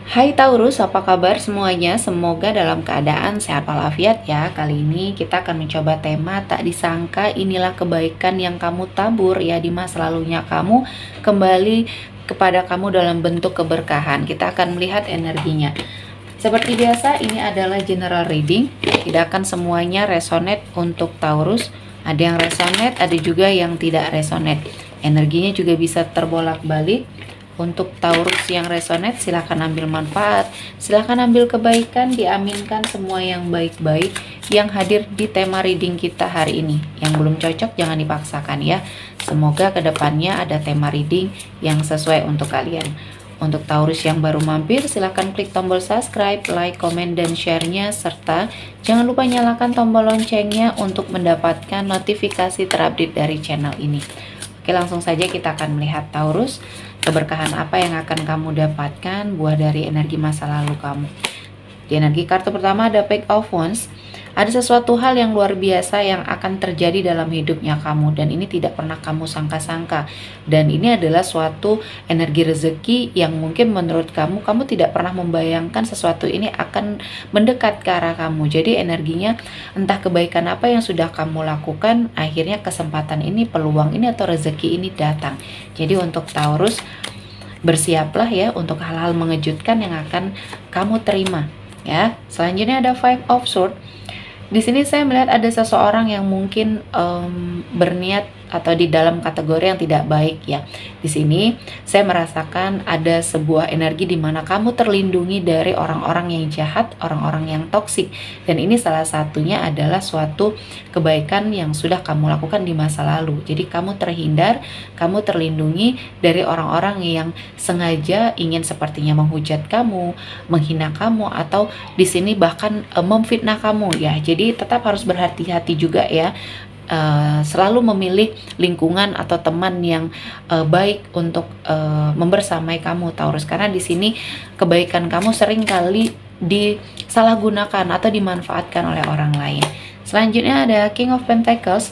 Hai Taurus, apa kabar semuanya? Semoga dalam keadaan sehat walafiat ya. Kali ini kita akan mencoba tema tak disangka inilah kebaikan yang kamu tabur ya di masa lalunya kamu kembali kepada kamu dalam bentuk keberkahan. Kita akan melihat energinya. Seperti biasa, ini adalah general reading. Tidak akan semuanya resonate untuk Taurus. Ada yang resonate, ada juga yang tidak resonate. Energinya juga bisa terbolak-balik. Untuk Taurus yang resonate, silahkan ambil manfaat, silahkan ambil kebaikan, diaminkan semua yang baik-baik yang hadir di tema reading kita hari ini. Yang belum cocok jangan dipaksakan ya. Semoga kedepannya ada tema reading yang sesuai untuk kalian. Untuk Taurus yang baru mampir, silahkan klik tombol subscribe, like, komen, dan share-nya, serta jangan lupa nyalakan tombol loncengnya untuk mendapatkan notifikasi terupdate dari channel ini. Oke, langsung saja kita akan melihat Taurus, keberkahan apa yang akan kamu dapatkan buah dari energi masa lalu kamu. Di energi kartu pertama ada Page of Wands. Ada sesuatu hal yang luar biasa yang akan terjadi dalam hidupnya kamu, dan ini tidak pernah kamu sangka-sangka. Dan ini adalah suatu energi rezeki yang mungkin menurut kamu tidak pernah membayangkan sesuatu ini akan mendekat ke arah kamu. Jadi energinya entah kebaikan apa yang sudah kamu lakukan, akhirnya kesempatan ini, peluang ini atau rezeki ini datang. Jadi untuk Taurus, bersiaplah ya untuk hal-hal mengejutkan yang akan kamu terima ya. Selanjutnya ada Five of Swords. Di sini saya melihat ada seseorang yang mungkin berniat atau di dalam kategori yang tidak baik ya. Di sini saya merasakan ada sebuah energi di mana kamu terlindungi dari orang-orang yang jahat, orang-orang yang toksik. Dan ini salah satunya adalah suatu kebaikan yang sudah kamu lakukan di masa lalu. Jadi kamu terhindar, kamu terlindungi dari orang-orang yang sengaja ingin sepertinya menghujat kamu, menghina kamu, atau di sini bahkan memfitnah kamu ya. Jadi tetap harus berhati-hati juga ya. Selalu memilih lingkungan atau teman yang baik untuk membersamai kamu Taurus, karena di sini kebaikan kamu sering kali disalahgunakan atau dimanfaatkan oleh orang lain. Selanjutnya ada King of Pentacles.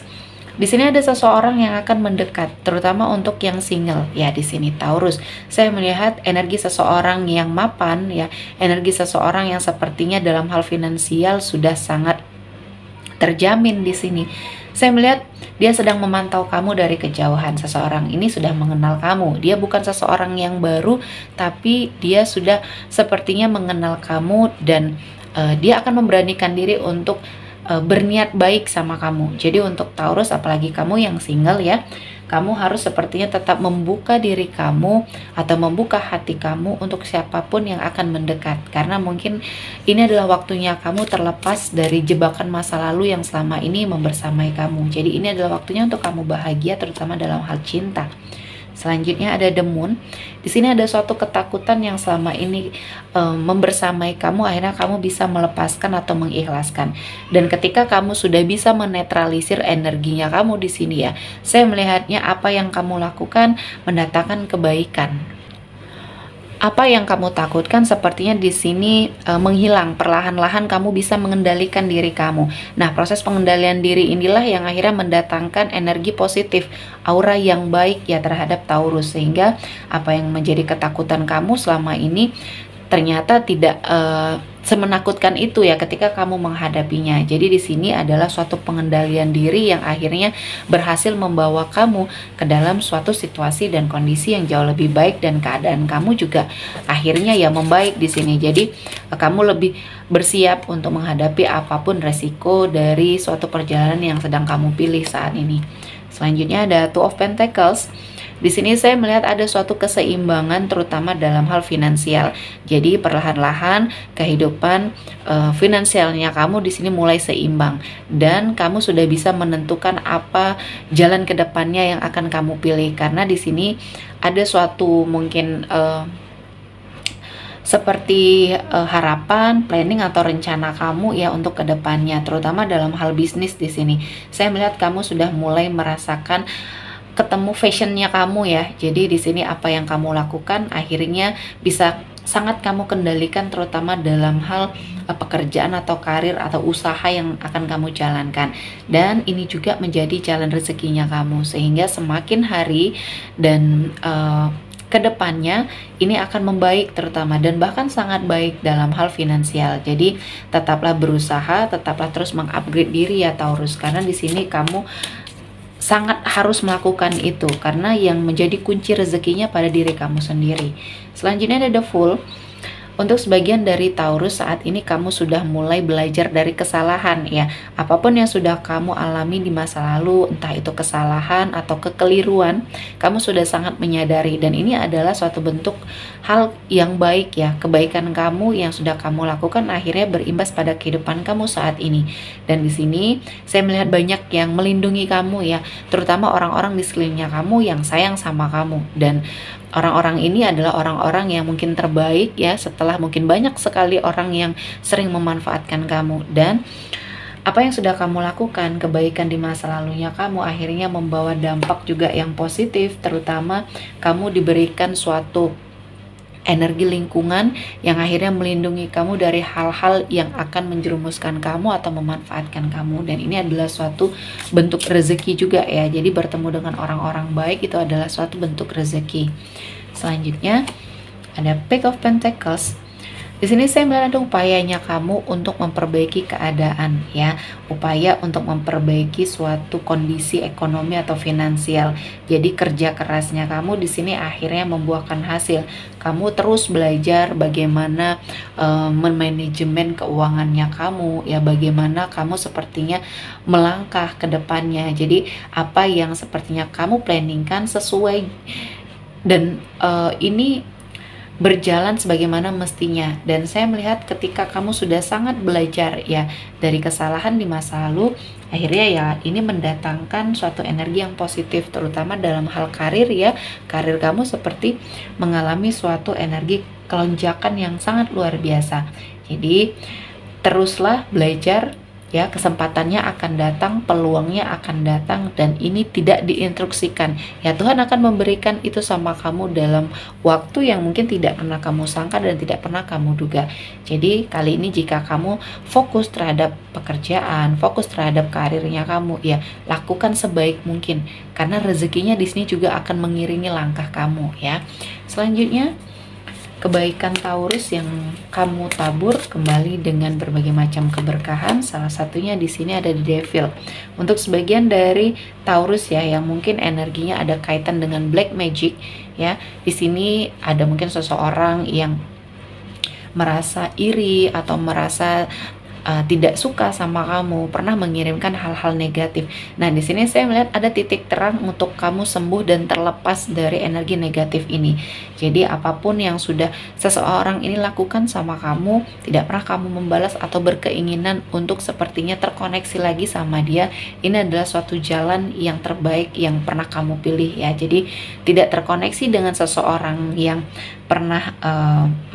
Di sini ada seseorang yang akan mendekat, terutama untuk yang single ya. Di sini Taurus, saya melihat energi seseorang yang mapan ya, energi seseorang yang sepertinya dalam hal finansial sudah sangat terjamin di sini. Saya melihat dia sedang memantau kamu dari kejauhan. Seseorang ini sudah mengenal kamu. Dia bukan seseorang yang baru, tapi dia sudah sepertinya mengenal kamu, dan dia akan memberanikan diri untuk berniat baik sama kamu. Jadi untuk Taurus, apalagi kamu yang single ya, kamu harus sepertinya tetap membuka diri kamu atau membuka hati kamu untuk siapapun yang akan mendekat, karena mungkin ini adalah waktunya kamu terlepas dari jebakan masa lalu yang selama ini membersamai kamu. Jadi ini adalah waktunya untuk kamu bahagia, terutama dalam hal cinta. Selanjutnya ada The Moon. Di sini ada suatu ketakutan yang selama ini membersamai kamu, akhirnya kamu bisa melepaskan atau mengikhlaskan. Dan ketika kamu sudah bisa menetralisir energinya kamu di sini ya, saya melihatnya apa yang kamu lakukan mendatangkan kebaikan. Apa yang kamu takutkan sepertinya di sini menghilang, perlahan-lahan kamu bisa mengendalikan diri kamu. Nah, proses pengendalian diri inilah yang akhirnya mendatangkan energi positif, aura yang baik ya terhadap Taurus, sehingga apa yang menjadi ketakutan kamu selama ini ternyata tidak semenakutkan itu ya ketika kamu menghadapinya. Jadi di sini adalah suatu pengendalian diri yang akhirnya berhasil membawa kamu ke dalam suatu situasi dan kondisi yang jauh lebih baik, dan keadaan kamu juga akhirnya ya membaik di sini. Jadi kamu lebih bersiap untuk menghadapi apapun resiko dari suatu perjalanan yang sedang kamu pilih saat ini. Selanjutnya ada Two of Pentacles. Di sini saya melihat ada suatu keseimbangan terutama dalam hal finansial. Jadi perlahan-lahan kehidupan finansialnya kamu di sini mulai seimbang, dan kamu sudah bisa menentukan apa jalan ke depannya yang akan kamu pilih, karena di sini ada suatu mungkin seperti harapan, planning atau rencana kamu ya untuk kedepannya, terutama dalam hal bisnis. Di sini saya melihat kamu sudah mulai merasakan ketemu fashionnya kamu ya. Jadi di sini apa yang kamu lakukan akhirnya bisa sangat kamu kendalikan, terutama dalam hal pekerjaan atau karir atau usaha yang akan kamu jalankan. Dan ini juga menjadi jalan rezekinya kamu, sehingga semakin hari dan kedepannya ini akan membaik terutama, dan bahkan sangat baik dalam hal finansial. Jadi tetaplah berusaha, tetaplah terus mengupgrade diri ya Taurus, karena di sini kamu sangat harus melakukan itu karena yang menjadi kunci rezekinya pada diri kamu sendiri. Selanjutnya ada The Fool. Untuk sebagian dari Taurus, saat ini kamu sudah mulai belajar dari kesalahan ya. Apapun yang sudah kamu alami di masa lalu, entah itu kesalahan atau kekeliruan, kamu sudah sangat menyadari, dan ini adalah suatu bentuk hal yang baik ya. Kebaikan kamu yang sudah kamu lakukan akhirnya berimbas pada kehidupan kamu saat ini. Dan di sini saya melihat banyak yang melindungi kamu ya, terutama orang-orang di sekelilingnya kamu yang sayang sama kamu. Dan orang-orang ini adalah orang-orang yang mungkin terbaik ya, setelah mungkin banyak sekali orang yang sering memanfaatkan kamu. Dan apa yang sudah kamu lakukan, kebaikan di masa lalunya kamu akhirnya membawa dampak juga yang positif, terutama kamu diberikan suatu energi lingkungan yang akhirnya melindungi kamu dari hal-hal yang akan menjerumuskan kamu atau memanfaatkan kamu. Dan ini adalah suatu bentuk rezeki juga ya, jadi bertemu dengan orang-orang baik itu adalah suatu bentuk rezeki. Selanjutnya ada Page of Pentacles. Di sini saya melihat ada upayanya kamu untuk memperbaiki keadaan ya, upaya untuk memperbaiki suatu kondisi ekonomi atau finansial. Jadi kerja kerasnya kamu di sini akhirnya membuahkan hasil. Kamu terus belajar bagaimana memanajemen keuangannya kamu ya, bagaimana kamu sepertinya melangkah ke depannya. Jadi apa yang sepertinya kamu planningkan sesuai, dan ini berjalan sebagaimana mestinya. Dan saya melihat ketika kamu sudah sangat belajar ya dari kesalahan di masa lalu, akhirnya ya ini mendatangkan suatu energi yang positif, terutama dalam hal karir ya. Karir kamu seperti mengalami suatu energi kelonjakan yang sangat luar biasa. Jadi teruslah belajar ya, kesempatannya akan datang, peluangnya akan datang, dan ini tidak diinstruksikan ya. Tuhan akan memberikan itu sama kamu dalam waktu yang mungkin tidak pernah kamu sangka dan tidak pernah kamu duga. Jadi kali ini jika kamu fokus terhadap pekerjaan, fokus terhadap karirnya kamu ya, lakukan sebaik mungkin karena rezekinya di sini juga akan mengiringi langkah kamu ya. Selanjutnya kebaikan Taurus yang kamu tabur kembali dengan berbagai macam keberkahan. Salah satunya di sini ada di Devil. Untuk sebagian dari Taurus ya yang mungkin energinya ada kaitan dengan black magic ya. Di sini ada mungkin seseorang yang merasa iri atau merasa tidak suka sama kamu, pernah mengirimkan hal-hal negatif. Nah, di sini saya melihat ada titik terang untuk kamu sembuh dan terlepas dari energi negatif ini. Jadi apapun yang sudah seseorang ini lakukan sama kamu, tidak pernah kamu membalas atau berkeinginan untuk sepertinya terkoneksi lagi sama dia, ini adalah suatu jalan yang terbaik yang pernah kamu pilih ya. Jadi tidak terkoneksi dengan seseorang yang pernah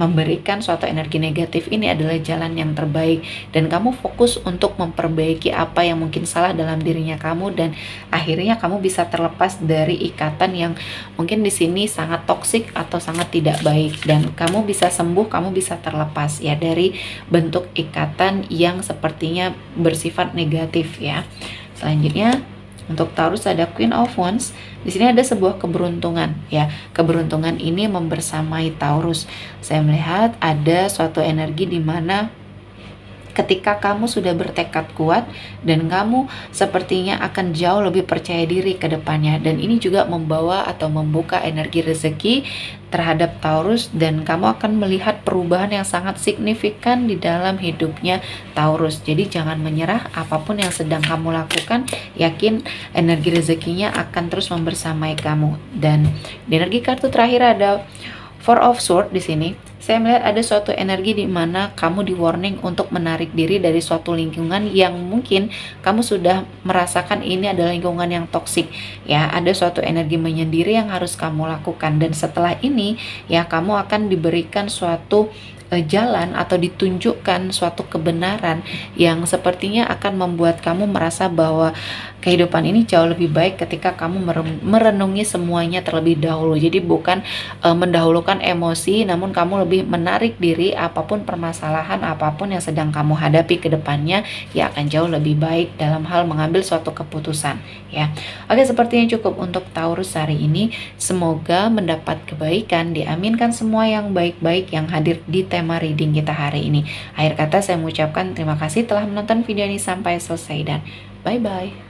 memberikan suatu energi negatif, ini adalah jalan yang terbaik. Dan kamu fokus untuk memperbaiki apa yang mungkin salah dalam dirinya kamu, dan akhirnya kamu bisa terlepas dari ikatan yang mungkin di sini sangat toksik atau sangat tidak baik, dan kamu bisa sembuh, kamu bisa terlepas ya dari bentuk ikatan yang sepertinya bersifat negatif ya. Selanjutnya untuk Taurus ada Queen of Wands. Di sini ada sebuah keberuntungan ya. Keberuntungan ini membersamai Taurus. Saya melihat ada suatu energi di mana ketika kamu sudah bertekad kuat dan kamu sepertinya akan jauh lebih percaya diri ke depannya, dan ini juga membawa atau membuka energi rezeki terhadap Taurus, dan kamu akan melihat perubahan yang sangat signifikan di dalam hidupnya Taurus. Jadi jangan menyerah, apapun yang sedang kamu lakukan, yakin energi rezekinya akan terus membersamai kamu. Dan di energi kartu terakhir ada Four of Swords. Di sini saya melihat ada suatu energi di mana kamu di warning untuk menarik diri dari suatu lingkungan yang mungkin kamu sudah merasakan ini adalah lingkungan yang toksik ya. Ada suatu energi menyendiri yang harus kamu lakukan, dan setelah ini ya kamu akan diberikan suatu jalan atau ditunjukkan suatu kebenaran yang sepertinya akan membuat kamu merasa bahwa kehidupan ini jauh lebih baik ketika kamu merenungi semuanya terlebih dahulu. Jadi bukan mendahulukan emosi, namun kamu lebih menarik diri. Apapun permasalahan, apapun yang sedang kamu hadapi ke depannya, ya akan jauh lebih baik dalam hal mengambil suatu keputusan ya. Oke, sepertinya cukup untuk Taurus hari ini. Semoga mendapat kebaikan, diaminkan semua yang baik-baik yang hadir di tema reading kita hari ini. Akhir kata saya mengucapkan terima kasih telah menonton video ini sampai selesai dan bye-bye.